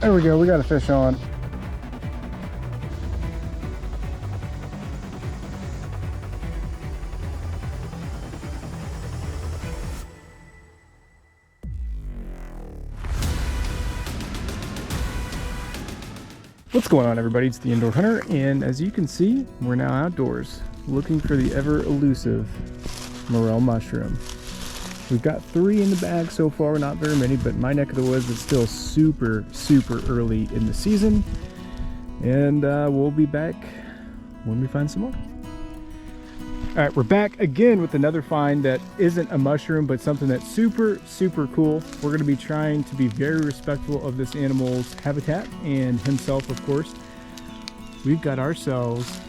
There we go, we got a fish on. What's going on, everybody? It's the Indoor Hunter, and as you can see, we're now outdoors looking for the ever elusive morel mushroom. We've got 3 in the bag so far, not very many, but my neck of the woods is still super early in the season, and we'll be back when we find some more. All right, we're back again with another find that isn't a mushroom, but something that's super cool. We're going to be trying to be very respectful of this animal's habitat and himself, of course. We've got ourselves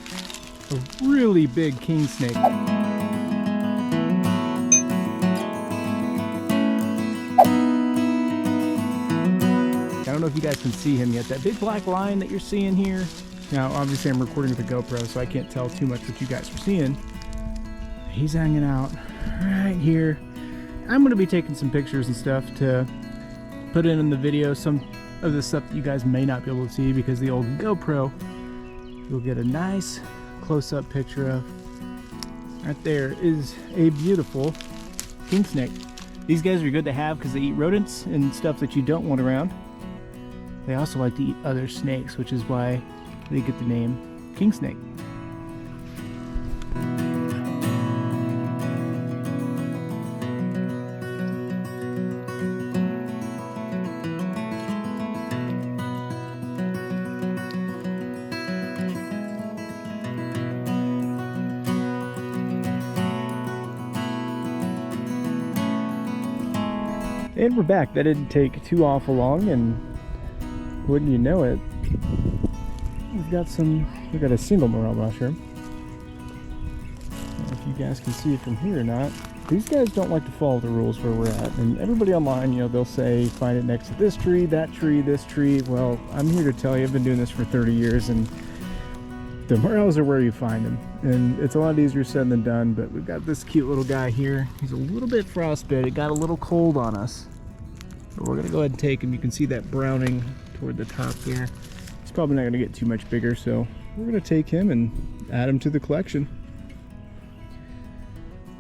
a really big king snake. I don't know if you guys can see him yet. That big black line that you're seeing here. Now, obviously I'm recording with a GoPro, so I can't tell too much what you guys are seeing. He's hanging out right here. I'm going to be taking some pictures and stuff to put in the video, some of the stuff that you guys may not be able to see because the old GoPro, you'll get a nice close-up picture of. Right there is a beautiful king snake. These guys are good to have because they eat rodents and stuff that you don't want around. They also like to eat other snakes, which is why they get the name king snake. And we're back. That didn't take too awful long, and wouldn't you know it, we've got a single morel mushroom. I don't know if you guys can see it from here or not. These guys don't like to follow the rules where we're at, and everybody online, you know, they'll say find it next to this tree, that tree, this tree. Well, I'm here to tell you, I've been doing this for 30 years, and the morels are where you find them, and it's a lot easier said than done. But we've got this cute little guy here. He's a little bit frostbitten. It got a little cold on us, but we're gonna go ahead and take him. You can see that browning toward the top here. He's probably not gonna get too much bigger, so we're gonna take him and add him to the collection.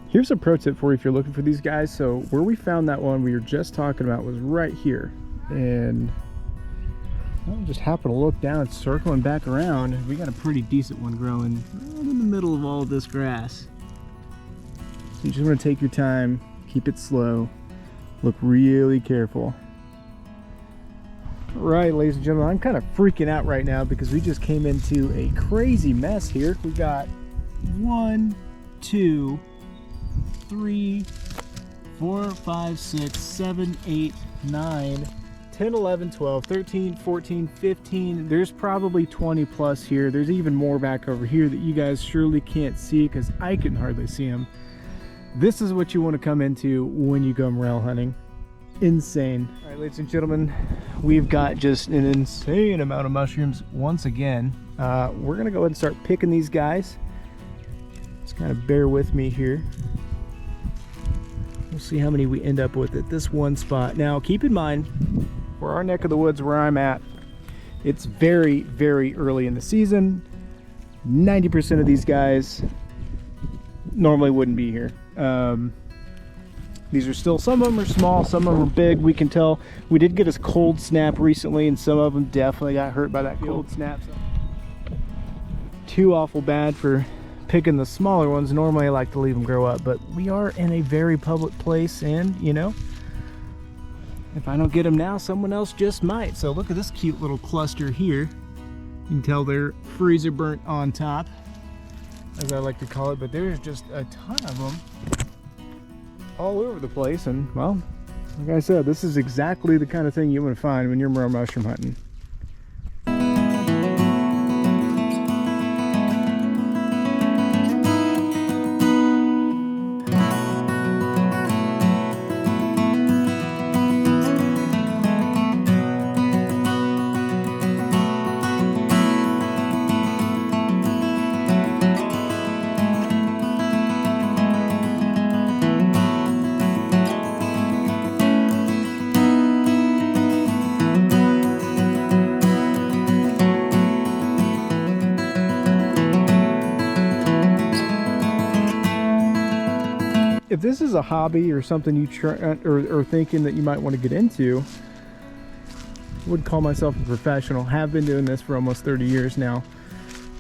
Here's a pro tip for you if you're looking for these guys. So where we found that one we were just talking about was right here, and I just happened to look down, circling back around, and we got a pretty decent one growing right in the middle of all this grass. So you just want to take your time, keep it slow, look really careful. All right, ladies and gentlemen, I'm kind of freaking out right now because we just came into a crazy mess here. We got 1, 2, 3, 4, 5, 6, 7, 8, 9, 10, 11, 12, 13, 14, 15. There's probably 20 plus here. There's even more back over here that you guys surely can't see because I can hardly see them. This is what you want to come into when you go morel hunting. Insane. All right, ladies and gentlemen, we've got just an insane amount of mushrooms once again. We're gonna go ahead and start picking these guys. Just kind of bear with me here. We'll see how many we end up with at this one spot. Now, keep in mind, for our neck of the woods where I'm at, it's very early in the season. 90% of these guys normally wouldn't be here. These are still, some of them are small, some of them are big. We can tell we did get a cold snap recently, and some of them definitely got hurt by that cold snap. Too awful bad for picking the smaller ones. Normally I like to leave them grow up, but we are in a very public place, and you know, if I don't get them now, someone else just might. So look at this cute little cluster here. You can tell they're freezer burnt on top, as I like to call it, but there's just a ton of them all over the place. And well, like I said, this is exactly the kind of thing you want to find when you're morel mushroom hunting. if this is a hobby or something you try or thinking that you might want to get into, I would call myself a professional. Have been doing this for almost 30 years now.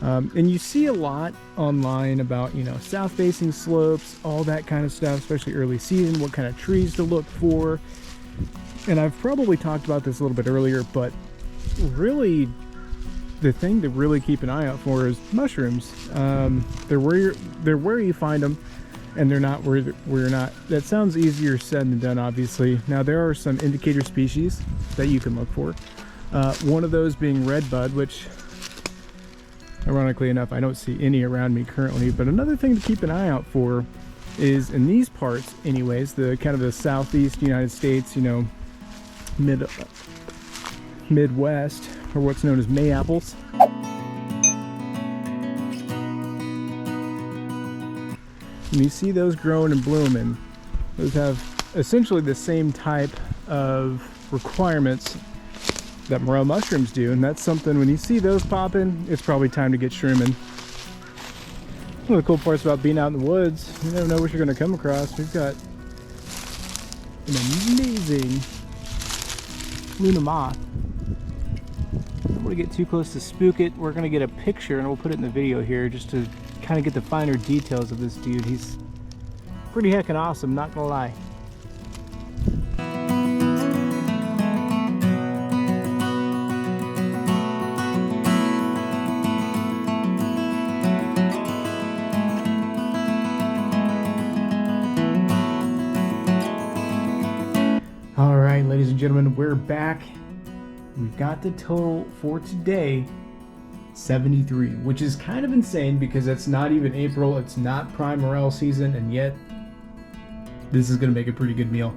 And you see a lot online about, you know, south-facing slopes, all that kind of stuff, especially early season, what kind of trees to look for. And I've probably talked about this a little bit earlier, but really the thing to really keep an eye out for is mushrooms. They're where you find them, and they're not where you're not. That sounds easier said than done, obviously. Now there are some indicator species that you can look for. One of those being redbud, which ironically enough I don't see any around me currently. But another thing to keep an eye out for is, in these parts anyways, the kind of the southeast United States, you know, Midwest, or what's known as Mayapples. And you see those growing and blooming. Those have essentially the same type of requirements that morel mushrooms do, and that's something, when you see those popping, it's probably time to get shrooming. One of the cool parts about being out in the woods, you never know what you're going to come across. We've got an amazing Luna moth. I don't want to get too close to spook it. We're going to get a picture and we'll put it in the video here just to kind of get the finer details of this dude. He's pretty heckin' awesome, not gonna lie. All right, ladies and gentlemen, we're back. We've got the total for today, 73, which is kind of insane because it's not even April, it's not prime morel season, and yet this is going to make a pretty good meal.